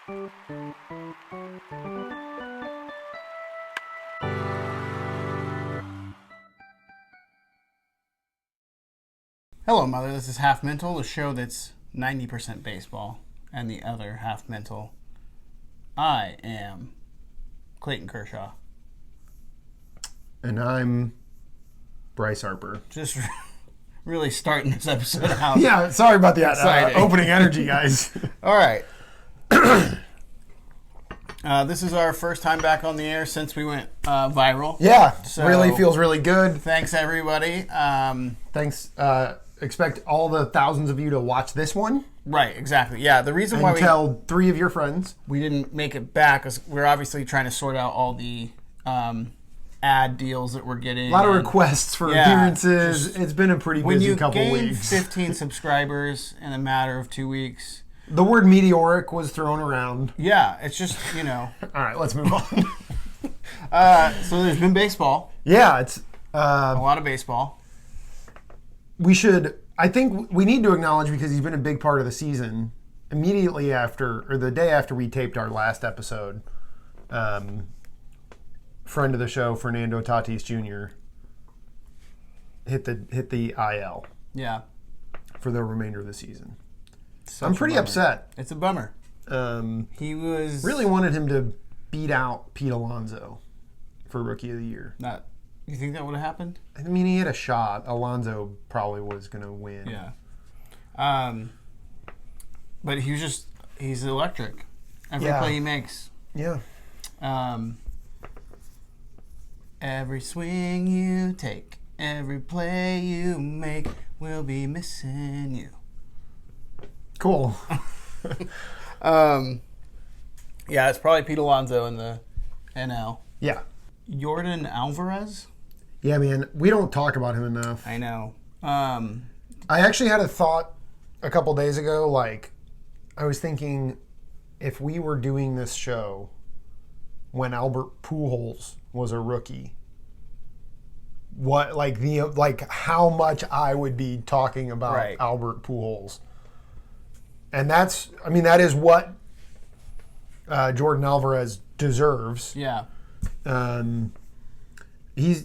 Hello, Mother. This is Half Mental, a show that's 90% baseball and the other half mental. I am Clayton Kershaw. And I'm Bryce Harper. Just really starting this episode out. Yeah, sorry about that opening energy, guys. All right. This is our first time back on the air since we went viral. Yeah, So, really feels really good. Thanks, everybody. Thanks. Expect all the thousands of you to watch this one. Right, exactly. Yeah, the reason why and tell 3 of your friends. we didn't make it back is we're obviously trying to sort out all the ad deals that we're getting. A lot of requests for appearances. It's been a pretty busy couple When you gain weeks. 15 subscribers in a matter of 2 weeks. The word meteoric was thrown around. Yeah, it's just, All right, let's move on. So there's been baseball. Yeah, it's... A lot of baseball. I think we need to acknowledge, because he's been a big part of the season, immediately after, or the day after we taped our last episode, friend of the show, Fernando Tatis Jr. hit the IL. Yeah. For the remainder of the season. I'm pretty upset. It's a bummer. He was... really wanted him to beat out Pete Alonso for Rookie of the Year. You think that would have happened? I mean, he had a shot. Alonso probably was going to win. Yeah. But he's electric. Every play he makes. Yeah. Every swing you take, every play you make, we'll be missing you. Cool. Yeah, it's probably Pete Alonso in the NL. Yeah. Yordan Alvarez? Yeah, man. We don't talk about him enough. I know. I actually had a thought a couple days ago. Like, I was thinking, if we were doing this show when Albert Pujols was a rookie, how much I would be talking about Albert Pujols. And that is what Jordan Alvarez deserves. Yeah. You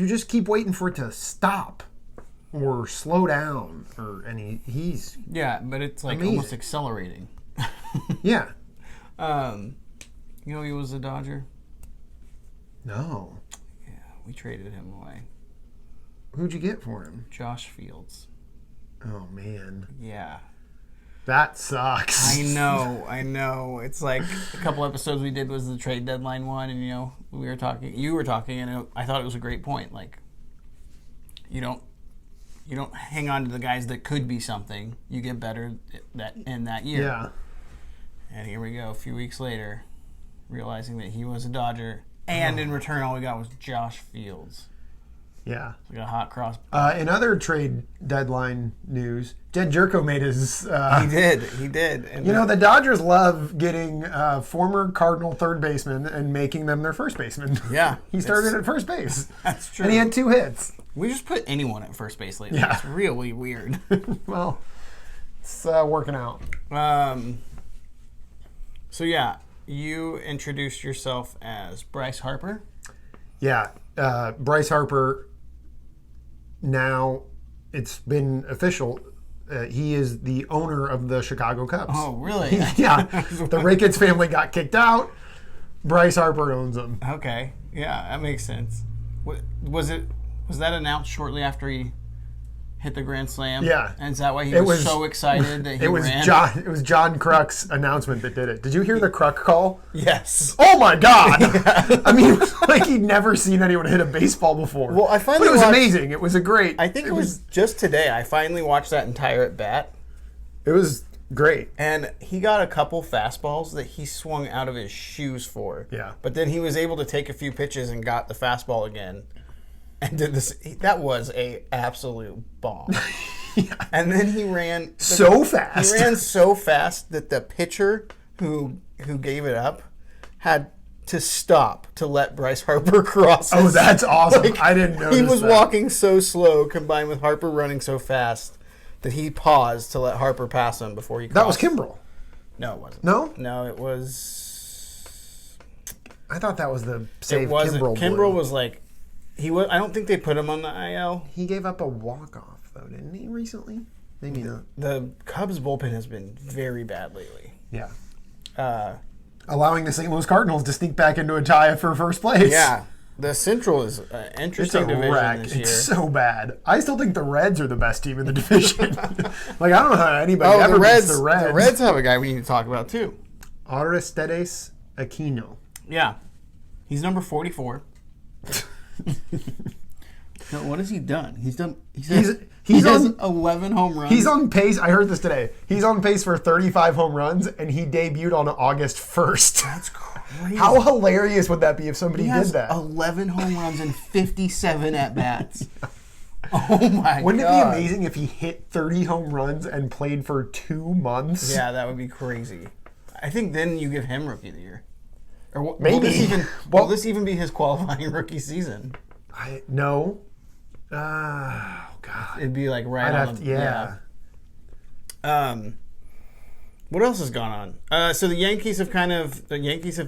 just keep waiting for it to stop or slow down, he's but it's like amazing. Almost accelerating. Yeah. You know he was a Dodger? No. Yeah, we traded him away. Who'd you get for him? Josh Fields. Oh That sucks. I know. It's like a couple episodes we did was the trade deadline one, and you were talking, and I thought it was a great point. Like, you don't hang on to the guys that could be something. You get better in that year. Yeah. And here we go, a few weeks later, realizing that he was a Dodger, and in return, all we got was Josh Fields. Yeah. Like a hot cross. In other trade deadline news, Jed Jerko made his... He did. And the Dodgers love getting former Cardinal third basemen and making them their first baseman. Yeah. He started at first base. That's true. And he had 2 hits. We just put anyone at first base lately. Yeah. It's really weird. Well, it's working out. So, yeah, you introduced yourself as Bryce Harper. Yeah. Bryce Harper, now it's been official. He is the owner of the Chicago Cubs. Oh, really? Yeah. The Ricketts family got kicked out. Bryce Harper owns them. Okay. Yeah, that makes sense. Was that announced shortly after he hit the grand slam? Yeah. And is that why he was so excited that he ran? It was John Kruk's announcement that did it. Did you hear the Kruk call? Yes. Oh my God! Yeah. I mean, it was like he'd never seen anyone hit a baseball before. Well, but it was amazing. It was a great. I think it was just today. I finally watched that entire at bat. It was great. And he got a couple fastballs that he swung out of his shoes for. Yeah. But then he was able to take a few pitches and got the fastball again. And did this. That was a absolute bomb. Yeah. And then he ran so fast. He ran so fast that the pitcher who gave it up had to stop to let Bryce Harper cross. Oh, that's awesome! I didn't know. He was walking so slow, combined with Harper running so fast, that he paused to let Harper pass him before he crossed. That was Kimbrel. No, it wasn't. No? No, it was... I thought that was the save It wasn't. Kimbrel. Kimbrel was like... I don't think they put him on the IL. He gave up a walk-off, though, didn't he, recently? Maybe not. The Cubs bullpen has been very bad lately. Yeah. Allowing the St. Louis Cardinals to sneak back into a tie for first place. Yeah. The Central is an interesting division this year. It's so bad. I still think the Reds are the best team in the division. Like, I don't know how anybody ever beats the Reds. The Reds have a guy we need to talk about, too. Aristides Aquino. Yeah. He's number 44. No, what has he done? He's on 11 home runs. He's on pace. I heard this today. He's on pace for 35 home runs, and he debuted on August 1st. That's crazy. How hilarious would that be if somebody did that? 11 home runs and 57 at bats. Oh my god! Wouldn't it be amazing if he hit 30 home runs and played for 2 months? Yeah, that would be crazy. I think then you give him Rookie of the Year. Or maybe. Will this even be his qualifying rookie season? No. Oh god. It'd be like yeah. What else has gone on? So the Yankees have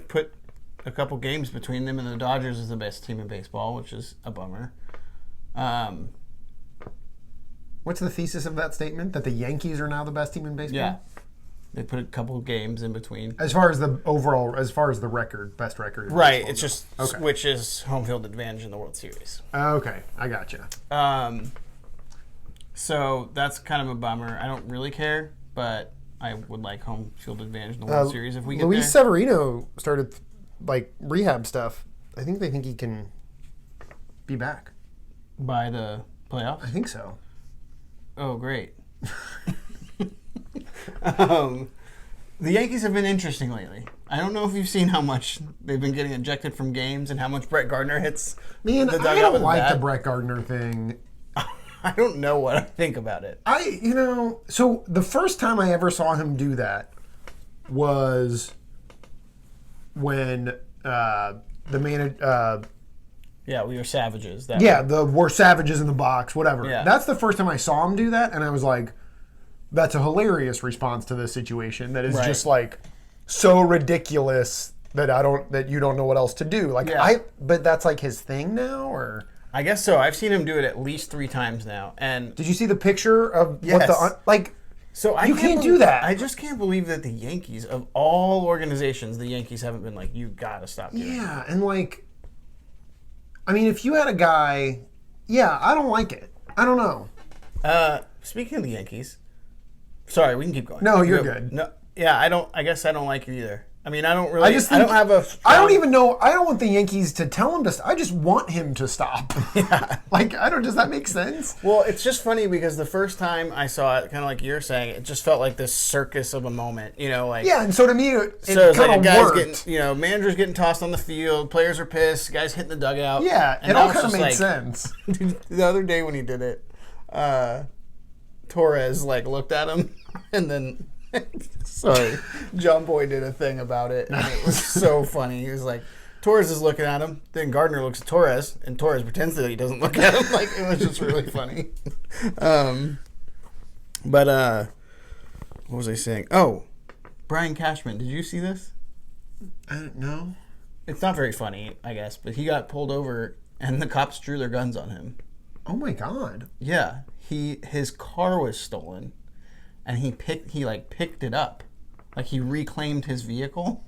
put a couple games between them, and the Dodgers is the best team in baseball, which is a bummer. What's the thesis of that statement? That the Yankees are now the best team in baseball? Yeah. They put a couple of games in between. As far as the record, best record. Right. It's just switches home field advantage in the World Series. Okay. I gotcha. So that's kind of a bummer. I don't really care, but I would like home field advantage in the World Series if we get Luis there. Severino started rehab stuff. I think they think he can be back by the playoffs. I think so. Oh, great. The Yankees have been interesting lately. I don't know if you've seen how much they've been getting ejected from games and how much Brett Gardner hits. Man, I don't like the Brett Gardner thing. I don't know what I think about it. So the first time I ever saw him do that was when the manager. Yeah, we were savages. We're savages in the box, whatever. Yeah. That's the first time I saw him do that, and I was like, that's a hilarious response to this situation that is just like so ridiculous that you don't know what else to do. But that's like his thing now, or I guess so. I've seen him do it at least 3 times now. And did you see the picture of yes. So you can't do that. I just can't believe that the Yankees, of all organizations, the Yankees haven't been like, you gotta stop doing that. And if you had a guy, I don't like it. I don't know. Speaking of the Yankees. Sorry, we can keep going. No, you're good. No, yeah, I guess I don't like it either. I mean, I don't really. I don't even know. I don't want the Yankees to tell him to stop. I just want him to stop. Yeah. Does that make sense? Well, it's just funny because the first time I saw it, kind of like you're saying, it just felt like this circus of a moment. Yeah, and so to me, it kind of worked. Getting, managers getting tossed on the field, players are pissed, guys hitting the dugout. Yeah, it all kind of made sense. The other day when he did it, Torres looked at him and then sorry, John Boy did a thing about it and it was so funny. He was like, Torres is looking at him, then Gardner looks at Torres and Torres pretends that he doesn't look at him. It was just really funny. But what was I saying? Oh, Brian Cashman, did you see this? No. It's not very funny, I guess, but he got pulled over and the cops drew their guns on him. Oh my god. Yeah. His car was stolen, and he picked it up, he reclaimed his vehicle,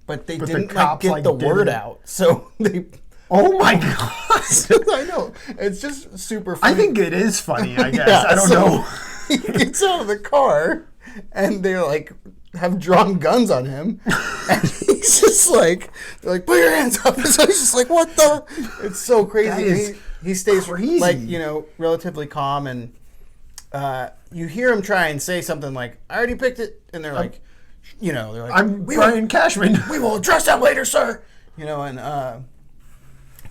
but they didn't get the word out. So they. Oh my god! I know, it's just super funny. I think it is funny. I guess I don't know. He gets out of the car, and they're have drawn guns on him, and he's just they're put your hands up. So he's just what the? It's so crazy. He stays crazy. Relatively calm, and you hear him try and say something like, "I already picked it," and they're like, "I'm Brian Cashman. We will address that later, sir." And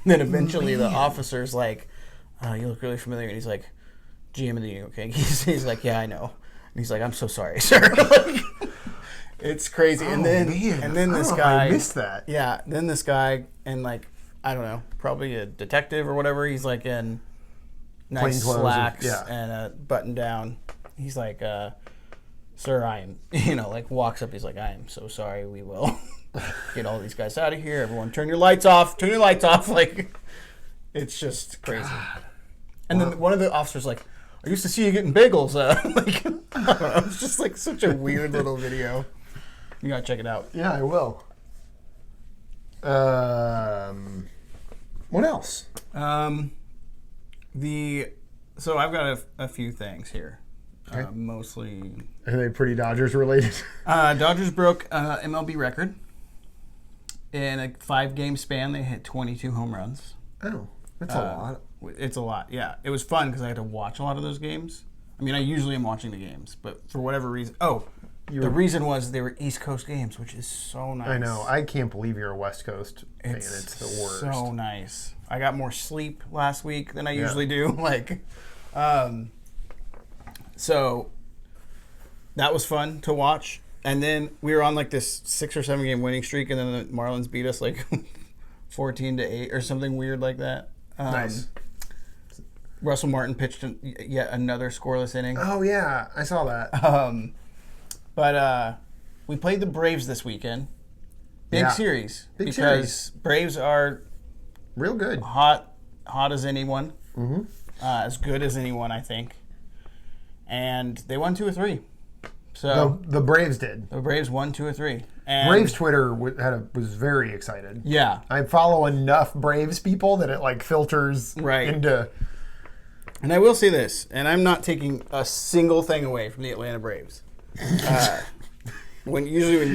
then eventually the officer's like, "You look really familiar," and he's like, "GM of the New York Yankees." He's like, "Yeah, I know," and he's like, "I'm so sorry, sir." It's crazy. And then this guy, I missed that. Yeah, then this guy and I don't know, probably a detective or whatever. He's in nice slacks and a button down. He's sir, I am, like walks up. He's like, I am so sorry. We will get all these guys out of here. Everyone turn your lights off. Turn your lights off. Like, it's just crazy. God. And then one of the officers like, I used to see you getting bagels. Like, I don't know. It's just like such a weird little video. You gotta check it out. Yeah, I will. What else? So I've got a few things here. Okay. Mostly. Are they pretty Dodgers related? Dodgers broke MLB record. In a 5-game span, they hit 22 home runs. Oh, that's a lot. It's a lot, yeah. It was fun because I had to watch a lot of those games. I mean, I usually am watching the games, but for whatever reason... the reason was they were East Coast games, which is so nice. I know. I can't believe you're a West Coast fan. It's the worst. So nice. I got more sleep last week than I usually do. So that was fun to watch. And then we were on like this 6 or 7 game winning streak, and then the Marlins beat us like 14-8 or something weird like that. Nice. Russell Martin pitched yet another scoreless inning. Oh yeah, I saw that. But we played the Braves this weekend. Big series. Big series. Braves are real good. Hot as anyone. Mm-hmm. As good as anyone, I think. And they won 2 or 3. So the Braves did. The Braves won 2 or 3. And Braves Twitter was very excited. Yeah. I follow enough Braves people that it like filters into. And I will say this, and I'm not taking a single thing away from the Atlanta Braves. When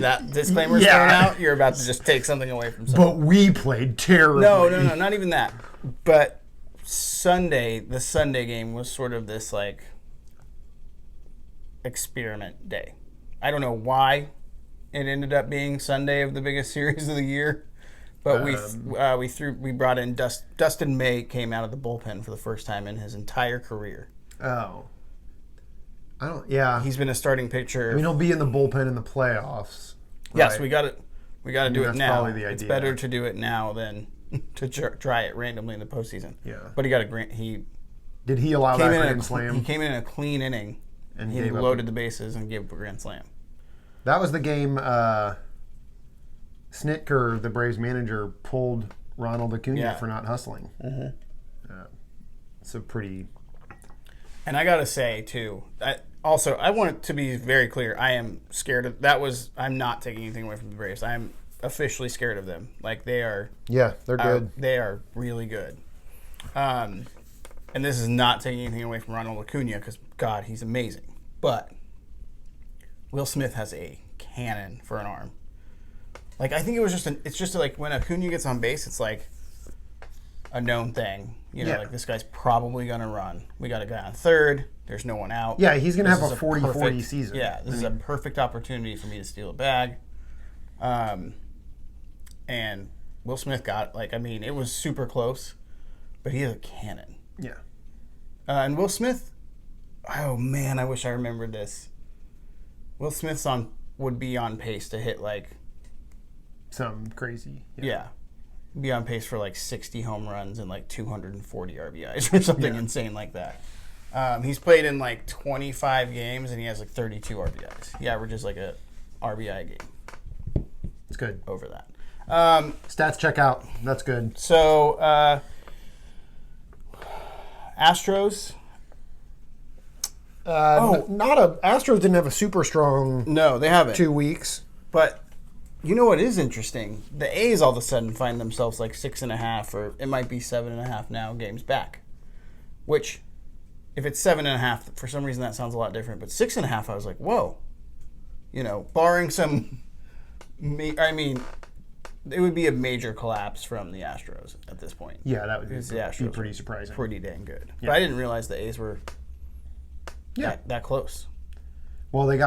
that disclaimer's thrown out, you're about to just take something away from someone. But we played terribly. No, not even that. But the Sunday game was sort of this like experiment day. I don't know why it ended up being Sunday of the biggest series of the year, but we brought in Dustin May came out of the bullpen for the first time in his entire career. Oh. Yeah. He's been a starting pitcher. I mean, he'll be in the bullpen in the playoffs. Yes, right? we got to do it now. That's probably the idea. It's better to do it now than to try it randomly in the postseason. Yeah. But he got a grant. Did he allow that grand slam? He came in a clean inning, and he loaded the bases and gave up a grand slam. That was the game Snitker, the Braves manager, pulled Ronald Acuna for not hustling. Mm-hmm. It's a pretty... And I got to say, too, I want it to be very clear, I am scared of... I'm not taking anything away from the Braves. I am officially scared of them. Like, they are... Yeah, they're good. They are really good. And this is not taking anything away from Ronald Acuna, because, God, he's amazing. But Will Smith has a cannon for an arm. Like, I think it was just like when Acuna gets on base, it's like a known thing. Like this guy's probably going to run. We got a guy on third. There's no one out. Yeah, he's going to have a 40-40 season. Yeah, this is a perfect opportunity for me to steal a bag. And Will Smith got, it was super close, but he has a cannon. Yeah. And Will Smith, oh man, I wish I remembered this. Will Smith's would be on pace to hit some crazy. Yeah. Be on pace for 60 home runs and 240 RBIs or something insane like that. He's played in 25 games and he has 32 RBIs. He averages a RBI game. It's good. Over that. Stats check out. That's good. So, Astros. Astros didn't have a super strong. No, they haven't. 2 weeks. But you know what is interesting? The A's all of a sudden find themselves 6.5, or it might be 7.5 now, games back. Which, if it's 7.5, for some reason that sounds a lot different. But 6.5, I was like, whoa. Barring some. It would be a major collapse from the Astros at this point. Yeah, that would be pretty surprising. Pretty dang good. Yeah. But I didn't realize the A's were that close. Well, they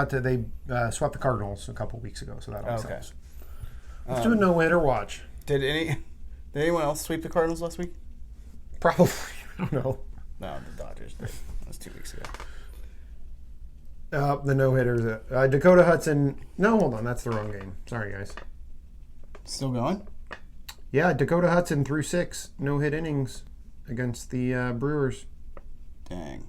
swept the Cardinals a couple weeks ago, so that always helps. Let's do a no-hitter watch. Did anyone else sweep the Cardinals last week? Probably. I don't know. No, the Dodgers did. That was 2 weeks ago. The no-hitters. Dakota Hudson. No, hold on. That's the wrong game. Sorry, guys. Still going? Yeah, Dakota Hudson threw 6 no-hit innings against the Brewers. Dang.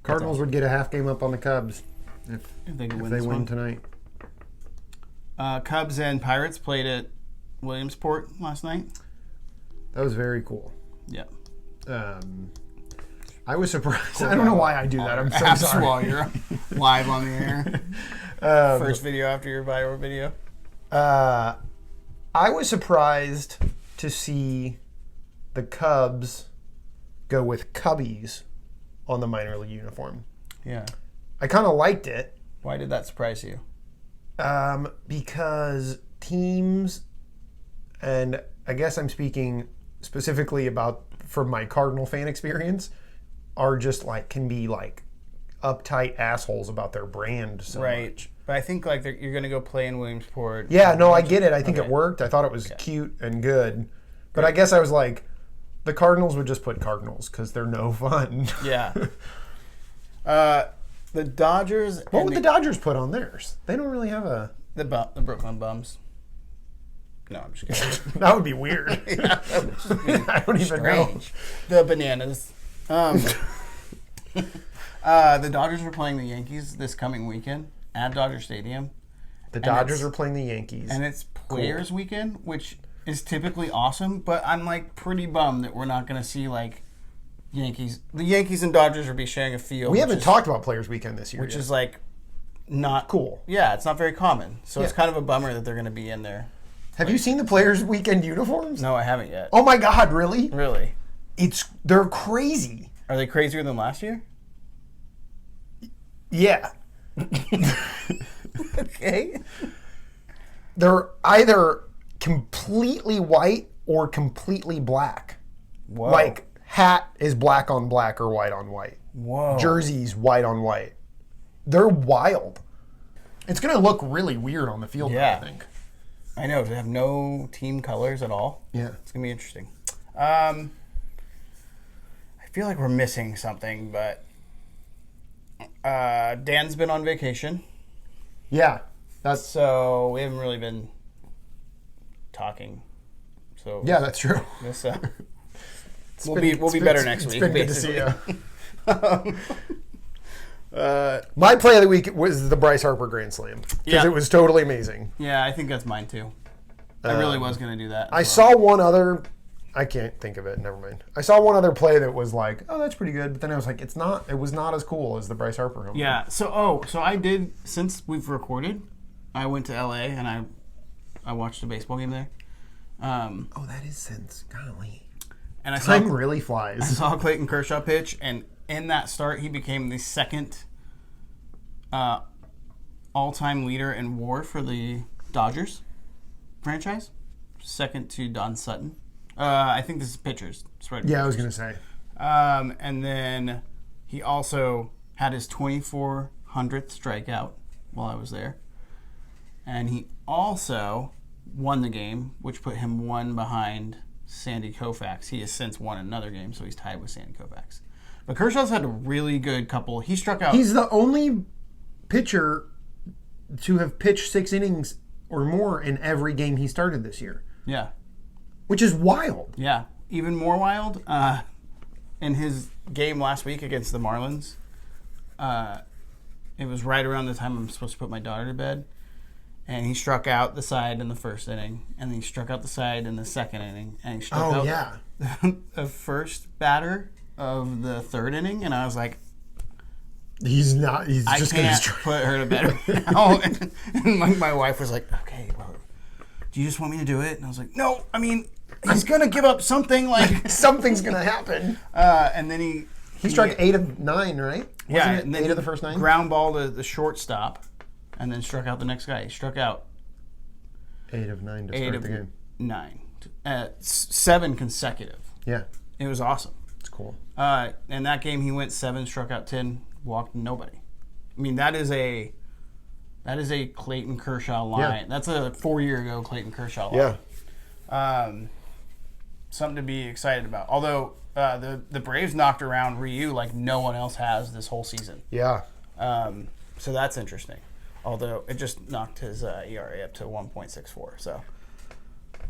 Cardinals would get a half game up on the Cubs. if they can win they this win one. tonight. Cubs and Pirates played at Williamsport last night. That was very cool. Yeah. I was surprised. I don't know why I do that. I'm so sorry. While you're live on the air. First video after your viral video. I was surprised to see the Cubs go with Cubbies on the minor league uniform. Yeah. I kind of liked it. Why did that surprise you? Because teams, and I guess I'm speaking specifically about from my Cardinal fan experience, are just like, can be like uptight assholes about their brand so much. But I think like you're going to go play in Williamsport. Yeah, no, I get it. I think it worked. I thought it was cute and good. But I guess I was like, the Cardinals would just put Cardinals because they're no fun. Yeah. The Dodgers. What would the Dodgers put on theirs? They don't really have a... The Brooklyn Bums. No, I'm just kidding. That would be weird. Yeah, that would just be I don't even know. strange. The Bananas. The Dodgers are playing the Yankees this coming weekend at Dodger Stadium. The Dodgers are playing the Yankees. And it's Players Weekend, which is typically awesome, but I'm like pretty bummed that we're not going to see like Yankees. The Yankees and Dodgers will be sharing a field. We haven't talked about Players Weekend this year which yet. is like not cool. Yeah, it's not very common. So it's kind of a bummer that they're going to be in there. Have you seen the Players Weekend uniforms? No, I haven't yet. Oh my God, really? Really? They're crazy. Are they crazier than last year? Yeah. Okay. They're either completely white or completely black. Whoa. Like, hat is black on black or white on white. Whoa. Jerseys, white on white. They're wild. It's going to look really weird on the field, Yeah. I think. I know. They have no team colors at all. Yeah. It's going to be interesting. I feel like we're missing something, but Dan's been on vacation. Yeah. So we haven't really been talking. So Yeah, that's true. this, we'll be better next week. It's been good to see basically. you. My play of the week was the Bryce Harper Grand Slam because it was totally amazing. Yeah, I think that's mine too. I really was going to do that. I saw one other. I can't think of it. Never mind. I saw one other play that was like, oh, that's pretty good. But then I was like, it's not. It was not as cool as the Bryce Harper home run. Yeah. So I did, since we've recorded, I went to LA and I watched a baseball game there. Oh, that is since. Golly. And I Time really flies. I saw Clayton Kershaw pitch, and in that start, he became the second all-time leader in WAR for the Dodgers franchise, second to Don Sutton. I think this is pitchers. Yeah, I was going to say. And then he also had his 2400th strikeout while I was there. And he also won the game, which put him one behind Sandy Koufax. He has since won another game, so he's tied with Sandy Koufax. But Kershaw's had a really good couple. He struck out. He's the only pitcher to have pitched 6 innings or more in every game he started this year. Yeah. Which is wild. Yeah. Even more wild, in his game last week against the Marlins, it was right around the time I'm supposed to put my daughter to bed. And he struck out the side in the first inning, and then he struck out the side in the second inning, and he struck out the first batter of the third inning, and I was like, He's just going to put her to bed right now. And my wife was like, okay, well, do you just want me to do it? And I was like, no, I mean, he's going to give up something. Like something's going to happen. And then he struck 8 of 9, right? Yeah, Wasn't it and then 8 of the first 9? Ground ball to the shortstop, and then struck out the next guy. He struck out 8 of 9 to start the game. 9. 7 consecutive. Yeah. It was awesome. It's cool. In that game, he went 7, struck out 10, walked nobody. I mean, that is a Clayton Kershaw line. Yeah. That's a 4-year ago Clayton Kershaw line. Yeah. Something to be excited about. Although the Braves knocked around Ryu like no one else has this whole season. Yeah. So that's interesting. Although it just knocked his ERA up to 1.64, so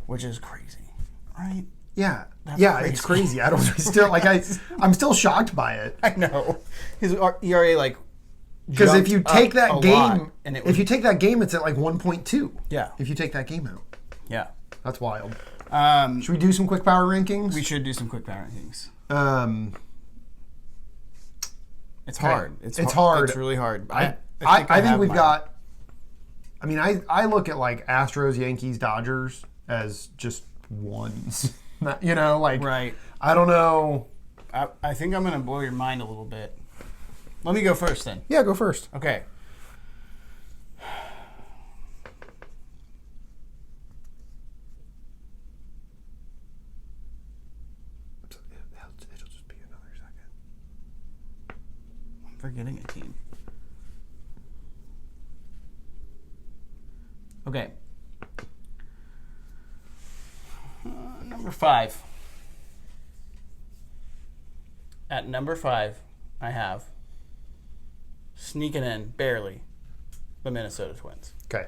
which is crazy, right? Yeah. That's crazy. It's crazy. I'm still shocked by it. I know his ERA like Because if you take that game, if you take that game, it's at like 1.2. Yeah. If you take that game out. Yeah. That's wild. Should we do some quick power rankings? We should do some quick power rankings. It's hard. It's hard. It's really hard. I think we've got. I mean, I look at like Astros, Yankees, Dodgers as just ones. You know, like right. I don't know. I think I'm gonna blow your mind a little bit. Let me go first then. Yeah, go first. Okay. It'll just be another second. I'm forgetting a team. Okay. Number 5. At number 5, I have sneaking in barely the Minnesota Twins. Okay.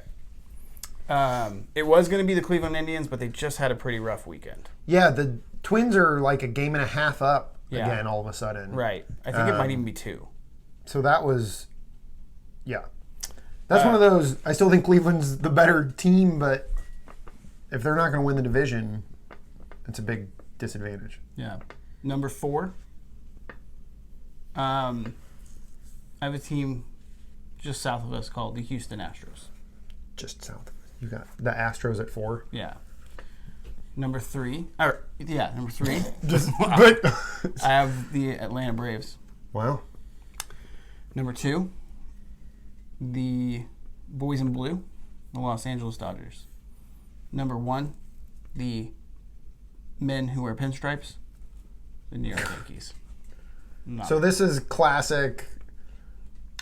It was going to be the Cleveland Indians, but they just had a pretty rough weekend. Yeah, the Twins are like a game and a half up again all of a sudden. Right. I think it might even be 2. So that was, yeah. That's one of those, I still think Cleveland's the better team, but if they're not going to win the division, it's a big disadvantage. Yeah. Number 4. I have a team just south of us called the Houston Astros. Just south. You got the Astros at 4. Yeah. Number 3. Number 3. But I have the Atlanta Braves. Wow. Number 2, the Boys in Blue, the Los Angeles Dodgers. Number 1, the men who wear pinstripes, the New York Yankees. So this is classic.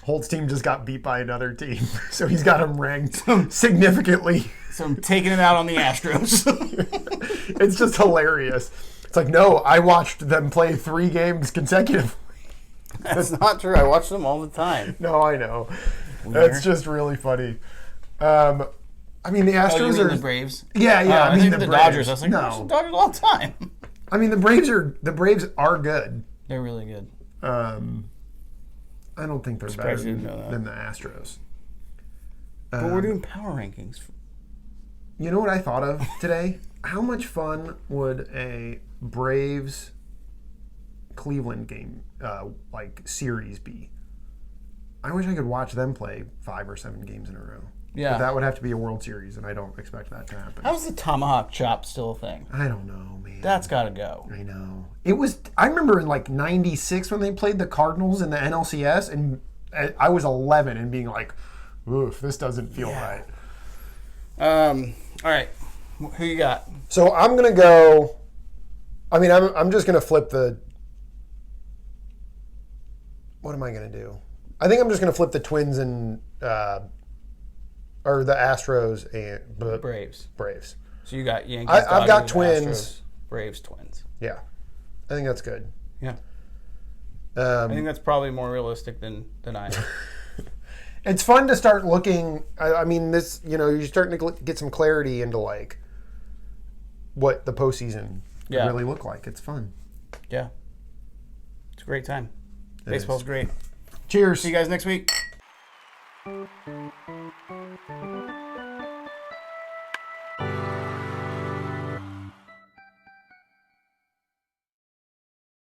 Holt's team just got beat by another team, so he's got them ranked significantly. So I'm taking it out on the Astros. It's just hilarious. It's like, no, I watched them play 3 games consecutively. That's not true. I watch them all the time. No, I know. That's just really funny. I mean, the Astros are the Braves. Yeah. I mean the Dodgers. I was like, no, the Dodgers all the time. I mean, the Braves are good. They're really good. I don't think they're better than the Astros. But we're doing power rankings. You know what I thought of today? How much fun would a Braves Cleveland game series be? I wish I could watch them play 5 or 7 games in a row. Yeah. But that would have to be a World Series, and I don't expect that to happen. How's the tomahawk chop still a thing? I don't know, man. That's got to go. I know. I remember in like 96 when they played the Cardinals in the NLCS, and I was 11 and being like, oof, this doesn't feel right. All right. Who you got? So I'm going to go, I mean, I'm just going to flip what am I going to do? I think I'm just going to flip the Twins and, or the Astros and Braves. So you got Yankees, I've got Dodgers, Twins. Astros, Braves, Twins. Yeah. I think that's good. Yeah. I think that's probably more realistic than I am. It's fun to start looking. I mean, this, you're starting to get some clarity into like what the postseason really look like. It's fun. Yeah. It's a great time. Baseball's great. Cheers. See you guys next week.